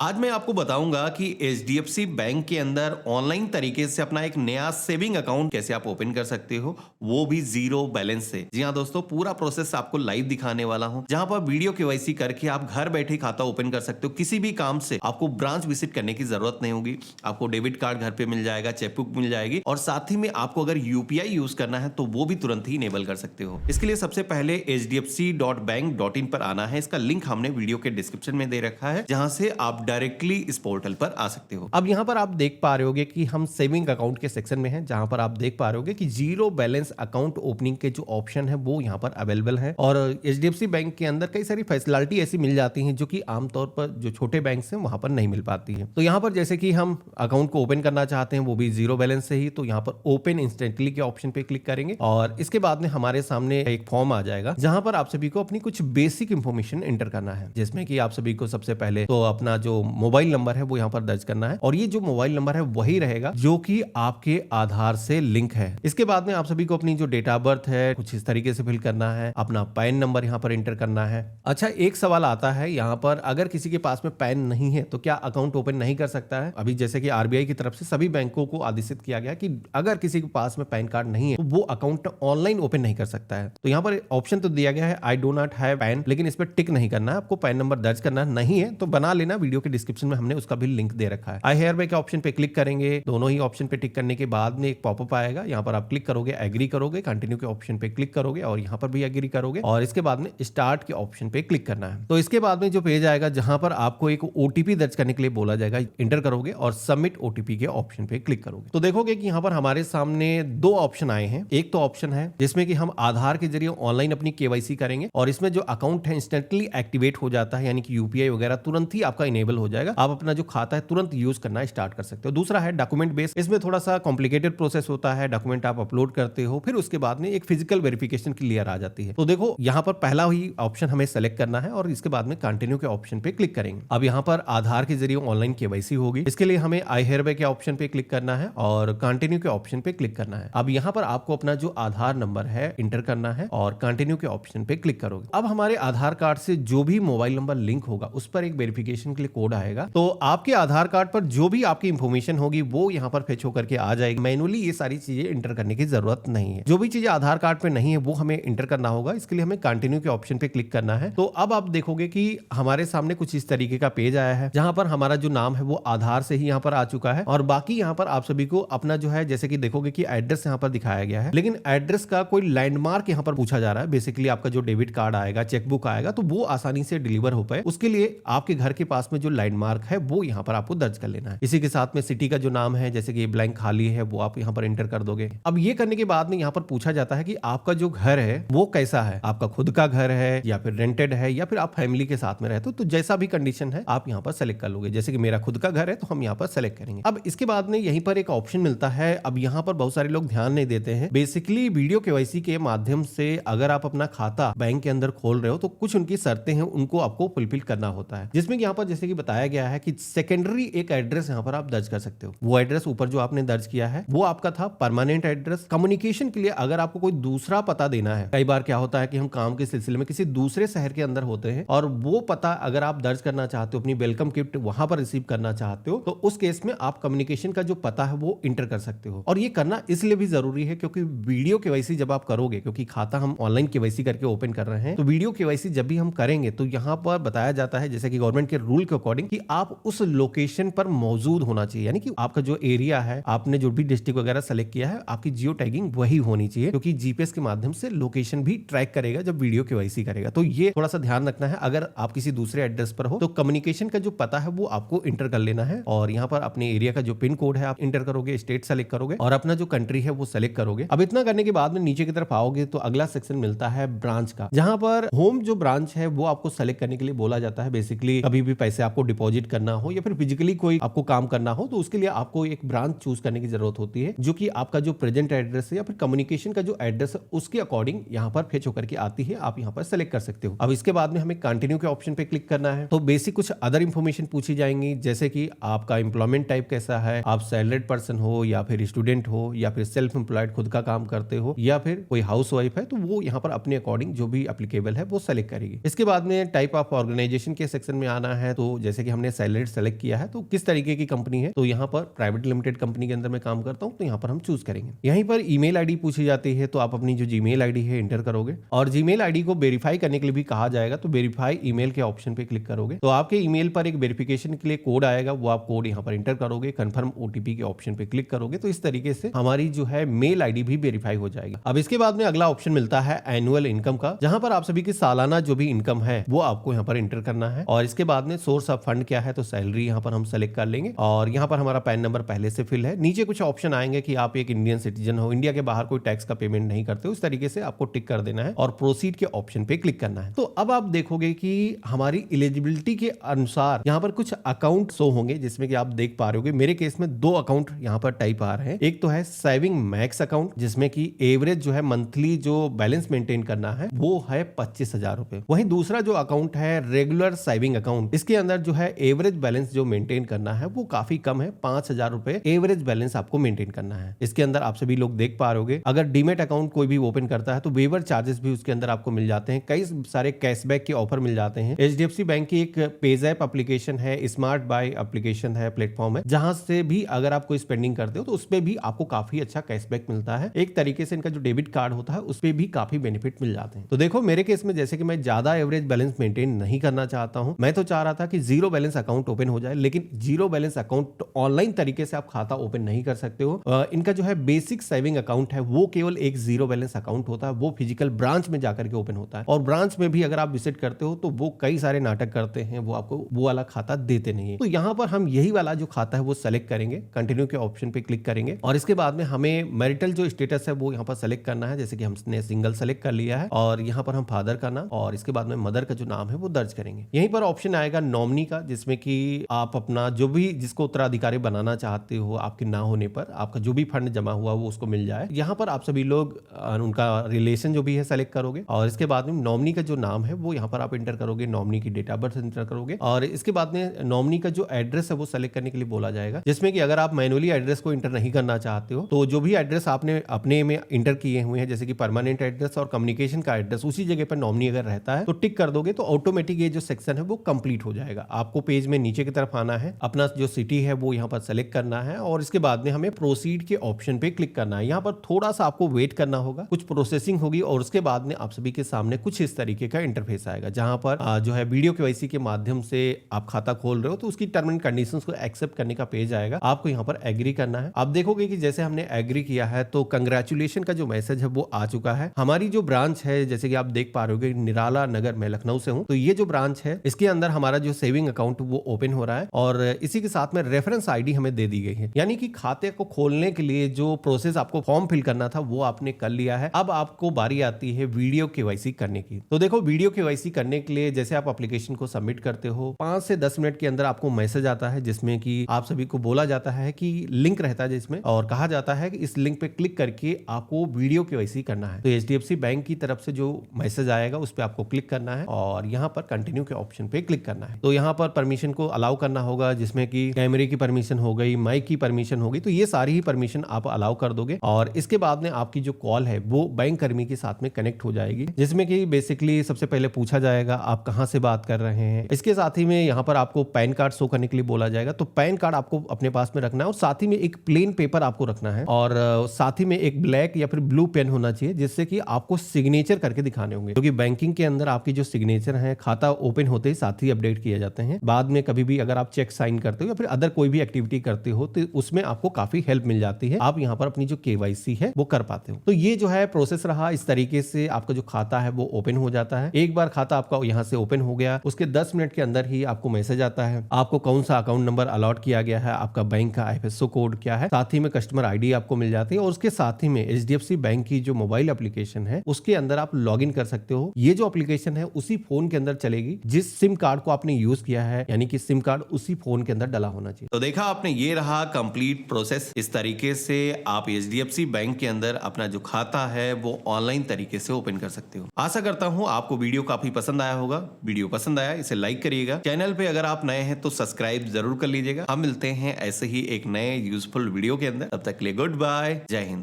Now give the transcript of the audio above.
आज मैं आपको बताऊंगा कि एचडीएफसी बैंक के अंदर ऑनलाइन तरीके से अपना एक नया सेविंग अकाउंट कैसे आप ओपन कर सकते हो, वो भी जीरो बैलेंस से। जी हाँ दोस्तों, पूरा प्रोसेस आपको लाइव दिखाने वाला हूं, जहां पर वीडियो केवाईसी करके आप घर बैठे खाता ओपन कर सकते हो। किसी भी काम से आपको ब्रांच विजिट करने की जरूरत नहीं होगी। आपको डेबिट कार्ड घर पे मिल जाएगा, चेकबुक मिल जाएगी और साथ ही में आपको अगर यूपीआई यूज करना है तो वो भी तुरंत ही इनेबल कर सकते हो। इसके लिए सबसे पहले hdfc.bank.in पर आना है। इसका लिंक हमने वीडियो के डिस्क्रिप्शन में दे रखा है, जहां से आप डायरेक्टली इस पोर्टल पर आ सकते हो। अब यहाँ पर आप देख पा रहे होगे कि हम सेविंग अकाउंट के सेक्शन में हैं, जहां पर आप देख पा रहे होगे कि जीरो बैलेंस अकाउंट ओपनिंग के जो ऑप्शन है वो यहाँ पर अवेलेबल है। और एचडीएफसी बैंक के अंदर कई सारी फैसिलिटी ऐसी मिल जाती हैं जो कि आमतौर पर जो छोटे बैंक हैं वहां पर नहीं मिल पाती है। तो यहाँ पर जैसे कि हम अकाउंट को ओपन करना चाहते हैं वो भी जीरो बैलेंस से ही, तो यहाँ पर ओपन इंस्टेंटली के ऑप्शन पे क्लिक करेंगे और इसके बाद में हमारे सामने एक फॉर्म आ जाएगा, जहां पर आप सभी को अपनी कुछ बेसिक इंफॉर्मेशन एंटर करना है, जिसमें कि आप सभी को सबसे पहले तो अपना जो मोबाइल नंबर है वो यहाँ पर दर्ज करना है। और ये जो मोबाइल नंबर है वही रहेगा जो कि आपके आधार से लिंक है। इसके बाद में आप सभी को अपनी जो डेट ऑफ बर्थ है कुछ इस तरीके से फिल करना है, अपना पैन नंबर यहाँ पर एंटर करना है। अच्छा, एक सवाल आता है यहाँ पर, अगर किसी के पास में पैन नहीं है तो क्या अकाउंट ओपन नहीं कर सकता है? अभी जैसे कि आरबीआई की तरफ से सभी बैंकों को आदेशित किया गया कि अगर किसी के पास में पैन कार्ड नहीं है तो वो अकाउंट ऑनलाइन ओपन नहीं कर सकता है। तो यहाँ पर ऑप्शन तो दिया गया है I do not have pan, लेकिन इस पर टिक नहीं करना है, आपको पैन नंबर दर्ज करना नहीं है तो बना लेना। वीडियो के डिस्क्रिप्शन में हमने उसका भी लिंक दे रखा है। आई हेयर बाय के ऑप्शन पे क्लिक करेंगे। दोनों ही ऑप्शन पे टिक करने के बाद में एक पॉपअप आएगा, यहाँ पर आप क्लिक करोगे, एग्री करोगे, कंटिन्यू के ऑप्शन पे क्लिक करोगे और यहाँ पर भी एग्री करोगे और इसके बाद में स्टार्ट के ऑप्शन पे क्लिक करना है। तो इसके बाद में जो पेज आएगा जहां पर आपको एक ओटीपी दर्ज करने के लिए बोला जाएगा, इंटर करोगे और सबमिट ओटीपी के ऑप्शन पे क्लिक करोगे। तो देखोगे कि यहाँ पर हमारे सामने दो ऑप्शन आए हैं। एक तो ऑप्शन है जिसमें कि हम आधार के जरिए ऑनलाइन अपनी केवाईसी करेंगे और इसमें जो अकाउंट है इंस्टेंटली एक्टिवेट हो जाता है, यानी कि यूपीआई वगैरह तुरंत ही आपका इनेबल हो जाएगा। आप अपना जो खाता है तुरंत यूज करना स्टार्ट कर सकते हो। दूसरा है डॉक्यूमेंट बेस। इसमें थोड़ा सा कॉम्प्लिकेटेड प्रोसेस होता है, डॉक्यूमेंट आप अपलोड करते हो, फिर उसके बाद में एक फिजिकल वेरिफिकेशन की लेयर आ जाती है। तो देखो यहाँ पर पहला ही ऑप्शन हमें सेलेक्ट करना है और इसके बाद में कंटिन्यू के ऑप्शन पे क्लिक करेंगे। अब यहाँ पर आधार के जरिए ऑनलाइन केवाईसी होगी। इसके लिए हमें आई हेयर बाय के ऑप्शन पे क्लिक करना है और कंटिन्यू के ऑप्शन पे क्लिक करना है। अब यहाँ पर आपको अपना जो आधार नंबर है इंटर करना है और कंटिन्यू के ऑप्शन पे क्लिक करोगे। अब हमारे आधार कार्ड से जो भी मोबाइल नंबर लिंक होगा उस पर एक वेरिफिकेशन के लिए कोड आएगा। तो आपके आधार कार्ड पर जो भी आपकी इंफॉर्मेशन होगी वो यहाँ पर फेच होकर के आ जाएगी। मैनुअली ये सारी चीजें इंटर करने की जरूरत नहीं है। जो भी चीजें आधार कार्ड पे नहीं है वो हमें इंटर करना होगा। इसके लिए हमें कंटिन्यू के ऑप्शन पे क्लिक करना है। तो अब आप देखोगे कि हमारे सामने कुछ इस तरीके का पेज आया है, जहां पर हमारा जो नाम है वो आधार से ही यहाँ पर आ चुका है और बाकी यहाँ पर आप सभी को अपना जो है, जैसे कि देखोगे कि एड्रेस यहाँ पर दिखाया गया है, लेकिन एड्रेस का कोई लैंडमार्क यहाँ पर पूछा जा रहा है। बेसिकली आपका जो डेबिट कार्ड आएगा, चेकबुक आएगा, तो वो आसानी से डिलीवर हो पाए उसके लिए आपके घर के पास में जो लैंडमार्क है वो यहाँ पर आपको दर्ज कर लेना है। इसी के साथ में सिटी का जो नाम है, जैसे कि ब्लैंक खाली है, वो आप यहाँ पर एंटर कर दोगे। अब ये करने के बाद में यहाँ पर पूछा जाता है कि आपका जो घर है वो कैसा है, आपका खुद का घर है या फिर रेंटेड है या फिर आप फैमिली के साथ में रहते हो। तो जैसा भी कंडीशन है आप यहाँ पर सेलेक्ट कर लोगे। जैसे कि मेरा खुद का घर है तो हम यहाँ पर सेलेक्ट करेंगे। अब इसके बाद में यहीं पर एक ऑप्शन मिलता है। अब यहाँ पर बहुत सारे लोग ध्यान नहीं देते हैं। बेसिकली वीडियो केवाईसी के माध्यम से अगर आप अपना खाता बैंक के अंदर खोल रहे हो तो कुछ उनकी शर्तें हैं, उनको आपको फुलफिल करना होता है, जिसमें यहाँ पर जैसे कि बताया गया है कि सेकेंडरी एक एड्रेस यहाँ पर आप दर्ज कर सकते हो। वो एड्रेस ऊपर जो आपने दर्ज किया है वो आपका था परमानेंट एड्रेस। कम्युनिकेशन के लिए अगर आपको कोई दूसरा पता देना है, कई बार क्या होता है कि हम काम के सिलसिले में किसी दूसरे शहर के अंदर होते हैं और वो पता अगर आप दर्ज करना चाहते हो, अपनी वेलकम गिफ्ट वहां पर रिसीव करना चाहते हो, तो उस केस में आप कम्युनिकेशन का जो पता है वो इंटर कर सकते हो। और ये करना इसलिए भी जरूरी है क्योंकि वीडियो केवाईसी जब आप करोगे, क्योंकि खाता हम ऑनलाइन केवाईसी करके ओपन कर रहे हैं, तो वीडियो केवाईसी जब भी हम करेंगे तो यहाँ पर बताया जाता है, जैसे कि गवर्नमेंट के रूल के अकॉर्डिंग, कि आप उस लोकेशन पर मौजूद होना चाहिए। यानी कि आपका जो एरिया है, आपने जो भी डिस्ट्रिक्ट वगैरह सेलेक्ट किया है, आपकी जियो टैगिंग वही होनी चाहिए, क्योंकि जीपीएस के माध्यम से लोकेशन भी ट्रैक करेगा जब वीडियो केवाईसी करेगा। तो ये थोड़ा सा ध्यान रखना है। अगर आप किसी दूसरे एड्रेस पर हो तो कम्युनिकेशन का जो पता है वो आपको इंटर कर लेना है और यहाँ पर अपने एरिया का जो पिन कोड है आप इंटर करोगे, स्टेट सेलेक्ट करोगे और अपना जो कंट्री है वो सेलेक्ट करोगे। अब इतना करने के बाद में नीचे की तरफ आओगे तो अगला सेक्शन मिलता है ब्रांच का, जहां पर होम जो ब्रांच है वो आपको सेलेक्ट करने के लिए बोला जाता है। बेसिकली कभी भी पैसे आपको डिपॉजिट करना हो या फिर फिजिकली कोई आपको काम करना हो तो उसके लिए आपको एक ब्रांच चूज करने की जरूरत होती है, जो कि आपका जो प्रेजेंट एड्रेस है या फिर कम्युनिकेशन का जो एड्रेस है उसके अकॉर्डिंग यहाँ पर फेच होकर के आती है। आप यहाँ पर सेलेक्ट कर सकते हो। अब इसके बाद में हमें कंटिन्यू के ऑप्शन पे क्लिक करना है। तो बेसिक कुछ अदर इंफॉर्मेशन पूछी जाएंगी, जैसे कि आपका एम्प्लॉयमेंट टाइप कैसा है, आप सैलरीड पर्सन हो या फिर स्टूडेंट हो या फिर सेल्फ एम्प्लॉयड खुद का काम करते हो या फिर कोई हाउस वाइफ है, तो वो यहाँ पर अपने अकॉर्डिंग जो भी एप्लीकेबल है वो सेलेक्ट करेगी। इसके बाद में टाइप ऑफ ऑर्गेनाइजेशन के सेक्शन में आना है। तो जैसे कि हमने सैलरी सेलेक्ट किया है तो किस तरीके की कंपनी है, तो यहाँ पर प्राइवेट लिमिटेड कंपनी के अंदर मैं काम करता हूँ, तो यहाँ पर हम चूज करेंगे। यहीं पर ईमेल आईडी पूछी जाती है, तो आप अपनी जो जीमेल आईडी है इंटर करोगे और जीमेल आईडी को वेरीफाई करने के लिए भी कहा जाएगा, तो वेरीफाई ईमेल के ऑप्शन पे क्लिक करोगे तो आपके ईमेल पर एक वेरिफिकेशन के लिए कोड आएगा, वो आप कोड यहाँ पर इंटर करोगे, कंफर्म ओटीपी के ऑप्शन पे क्लिक करोगे, तो इस तरीके से हमारी जो है मेल आईडी भी वेरीफाई हो जाएगी। अब इसके बाद में अगला ऑप्शन मिलता है एनुअल इनकम का, जहां पर आप सभी की सालाना जो भी इनकम है वो आपको यहाँ पर इंटर करना है। और इसके बाद में सोर्स ऑफ फंड क्या है, तो सैलरी यहाँ पर हम सेलेक्ट कर लेंगे और यहाँ पर हमारा पैन नंबर पहले से फिल है। नीचे कुछ ऑप्शन आएंगे कि आप एक इंडियन सिटीजन हो, इंडिया के बाहर कोई टैक्स का पेमेंट नहीं करते हो, इस तरीके से आपको टिक कर देना है और प्रोसीड के ऑप्शन पे क्लिक करना है। तो अब आप देखोगे कि हमारी एलिजिबिलिटी के अनुसार यहाँ पर कुछ अकाउंट शो होंगे, जिसमें कि आप देख पा रहे होगे मेरे केस में 2 अकाउंट यहाँ पर टाइप आ रहे हैं। एक तो है सेविंग मैक्स अकाउंट, जिसमें कि एवरेज जो है मंथली जो बैलेंस मेंटेन करना है वो है 25,000 रुपए। वहीं दूसरा जो अकाउंट है रेगुलर सेविंग अकाउंट, इसके अंदर जो है एवरेज बैलेंस जो मेंटेन करना है वो काफी कम है, 5,000 रुपए एवरेज बैलेंस आपको मेंटेन करना है। इसके अंदर आप सभी लोग देख पा रहे होगे, अगर डीमेट अकाउंट कोई भी ओपन करता है तो वेवर चार्जेस भी उसके अंदर आपको मिल जाते हैं, कई सारे कैशबैक के ऑफर मिल जाते हैं। एचडीएफसी बैंक की एक पेजैप एप्लीकेशन है, स्मार्ट बाय एप्लीकेशन है, प्लेटफॉर्म है, जहां से भी अगर आप कोई स्पेंडिंग करते हो तो उस पे भी आपको काफी अच्छा कैशबैक मिलता है। एक तरीके से इनका जो डेबिट कार्ड होता है उस पे भी काफी बेनिफिट मिल जाते हैं। तो देखो मेरे केस में जैसे कि मैं ज्यादा एवरेज बैलेंस मेंटेन नहीं करना चाहता हूं, मैं तो चाह रहा था कि जीरो बैलेंस अकाउंट ओपन हो जाए, लेकिन जीरो बैलेंस अकाउंट ऑनलाइन तरीके से आप खाता ओपन नहीं कर सकते हो। इनका जो है बेसिक सेविंग अकाउंट है वो केवल एक जीरो बैलेंस अकाउंट होता है, वो फिजिकल ब्रांच में जाकर के ओपन होता है और ब्रांच में भी अगर आप विजिट करते हो तो वो कई सारे नाटक करते हैं, वो आपको वो वाला खाता देते नहीं है। तो यहाँ पर हम यही वाला जो खाता है वो सेलेक्ट करेंगे, कंटिन्यू के ऑप्शन पे क्लिक करेंगे और इसके बाद में हमें मैरिटल जो स्टेटस है वो यहाँ पर सेलेक्ट करना है, जैसे कि हमने सिंगल सेलेक्ट कर लिया है और यहाँ पर हम फादर का नाम और इसके बाद में मदर का जो नाम है वो दर्ज करेंगे। यहीं पर ऑप्शन आएगा नॉमिनी का, जिसमें कि आप अपना जो भी जिसको उत्तराधिकारी बनाना चाहते हो, आपके ना होने पर आपका जो भी फंड जमा हुआ वो उसको मिल जाए। यहाँ पर आप सभी लोग उनका रिलेशन जो भी है सेलेक्ट करोगे और इसके बाद में नॉमिनी का जो नाम है वो यहाँ पर आप इंटर करोगे, नॉमिनी की डेट ऑफ बर्थ इंटर करोगे और इसके बाद में नॉमिनी का जो एड्रेस है वो सेलेक्ट करने के लिए बोला जाएगा, जिसमें कि अगर आप मैनुअली एड्रेस को इंटर नहीं करना चाहते हो तो जो भी एड्रेस आपने अपने में इंटर किए हुए हैं, जैसे कि परमानेंट एड्रेस और कम्युनिकेशन का एड्रेस, उसी जगह पर नॉमिनी अगर रहता है तो टिक कर दोगे तो ऑटोमेटिक ये जो सेक्शन है वो कंप्लीट हो जाएगा। आपको पेज में नीचे की तरफ आना है, अपना जो सिटी है वो यहाँ पर सेलेक्ट करना है और इसके बाद में हमें प्रोसीड के ऑप्शन पे क्लिक करना है। यहाँ पर थोड़ा सा आपको वेट करना होगा, कुछ प्रोसेसिंग होगी और उसके बाद में आप सभी के सामने कुछ इस तरीके का इंटरफेस आएगा, जहां पर जो है वीडियो केवाईसी के माध्यम से आप खाता खोल रहे हो तो उसकी टर्म एंड कंडीशंस को एक्सेप्ट करने का पेज आएगा, आपको यहाँ पर एग्री करना है। आप देखोगे कि जैसे हमने एग्री किया है तो कंग्रेचुलेशन का जो मैसेज है वो आ चुका है। हमारी जो ब्रांच है जैसे कि आप देख पा रहे हो निराला नगर, मैं लखनऊ से हूँ, तो ये जो ब्रांच है इसके अंदर हमारा जो सेविंग अकाउंट वो ओपन हो रहा है और इसी के साथ में रेफरेंस आईडी हमें दे दी गई है, यानी कि खाते को खोलने के लिए जो प्रोसेस आपको फॉर्म फिल करना था वो आपने कर लिया है। अब आपको बारी आती है वीडियो केवाईसी करने की। तो देखो वीडियो केवाईसी करने के लिए जैसे आप एप्लीकेशन को सबमिट करते हो 5 से 10 मिनट के अंदर आपको मैसेज आता है, जिसमें कि आप सभी को बोला जाता है कि लिंक रहता है जिसमें और कहा जाता है कि इस लिंक पे क्लिक करके आपको वीडियो केवाईसी करना है। तो एचडीएफसी बैंक की तरफ से जो मैसेज आएगा उस पर आपको क्लिक करना है और यहाँ पर कंटिन्यू के ऑप्शन पे क्लिक करना है। तो यहाँ पर परमिशन को अलाउ करना होगा, जिसमें कि कैमरे की परमिशन हो गई, माइक की परमिशन होगी, तो ये सारी ही परमिशन आप अलाउ कर दोगे और इसके बाद में आपकी जो कॉल है वो बैंक कर्मी के साथ में कनेक्ट हो जाएगी, जिसमें कि बेसिकली सबसे पहले पूछा जाएगा आप कहां से बात कर रहे हैं। इसके साथ ही में यहाँ पर आपको पैन कार्ड शो करने के लिए बोला जाएगा, तो पैन कार्ड आपको अपने पास में रखना है और साथ ही में एक प्लेन पेपर आपको रखना है और साथ ही में एक ब्लैक या फिर ब्लू पेन होना चाहिए, जिससे कि आपको सिग्नेचर करके दिखाने होंगे, क्योंकि बैंकिंग के अंदर आपकी जो सिग्नेचर है खाता ओपन होते ही साथ ही अपडेट किए जाते हैं। बाद में कभी भी अगर आप चेक साइन करते हो या फिर अदर कोई भी एक्टिविटी करते हो तो उसमें आपको काफी हेल्प मिल जाती है, आप यहाँ पर अपनी जो केवाईसी है वो कर पाते हो। तो ये जो है प्रोसेस रहा, इस तरीके से आपका जो खाता है वो ओपन हो जाता है। एक बार खाता आपका यहाँ से ओपन हो गया, उसके 10 मिनट के अंदर ही आपको मैसेज आता है आपको कौन सा अकाउंट नंबर अलॉट किया गया है, आपका बैंक का IFSO कोड क्या है, साथ ही में कस्टमर ID आपको मिल जाती है और उसके साथ ही में HDFC बैंक की जो मोबाइल एप्लीकेशन है उसके अंदर आप लॉग इन कर सकते हो। ये जो एप्लीकेशन है उसी फोन के अंदर चलेगी जिस सिम कार्ड को आपने यूज किया है, यानी कि सिम कार्ड उसी फोन के अंदर डला होना चाहिए। तो देखा आपने, ये रहा कंप्लीट प्रोसेस। इस तरीके से आप HDFC बैंक के अंदर अपना जो खाता है वो ऑनलाइन तरीके से ओपन कर सकते हो। आशा करता हूं आपको वीडियो काफी पसंद आया होगा। वीडियो पसंद आया इसे लाइक करिएगा, चैनल पे अगर आप नए हैं तो सब्सक्राइब जरूर कर लीजिएगा। हम मिलते हैं ऐसे ही एक नए यूजफुल वीडियो के अंदर, तब तक के लिए गुड बाय, जय हिंद।